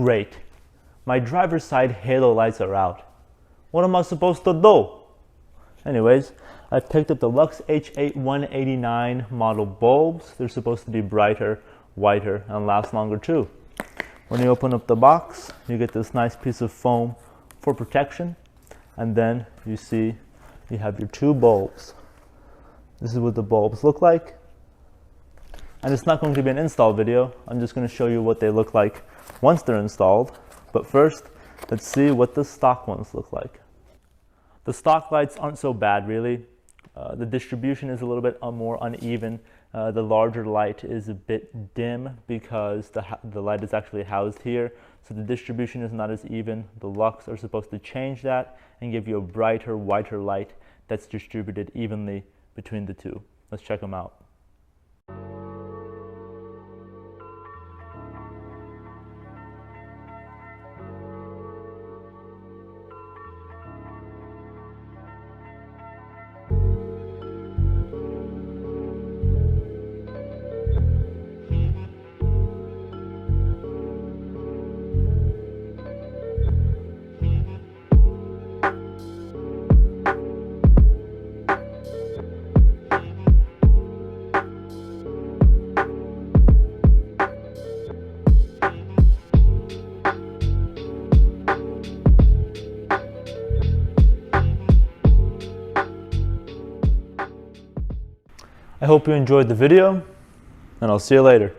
Great. My driver's side halo lights are out. What am I supposed to do? Anyways, I picked up the LUX H8 189 model bulbs. They're supposed to be brighter, whiter, and last longer too. When you open up the box, you get this nice piece of foam for protection. And then you see you have your two bulbs. This is what the bulbs look like. And it's not going to be an install video. I'm just going to show you what they look like once they're installed. But first, let's see what the stock ones look like. The stock lights aren't so bad really. The distribution is a little bit more uneven. The larger light is a bit dim because the light is actually housed here. So the distribution is not as even. The LUX are supposed to change that and give you a brighter, whiter light that's distributed evenly between the two. Let's check them out. I hope you enjoyed the video, and I'll see you later.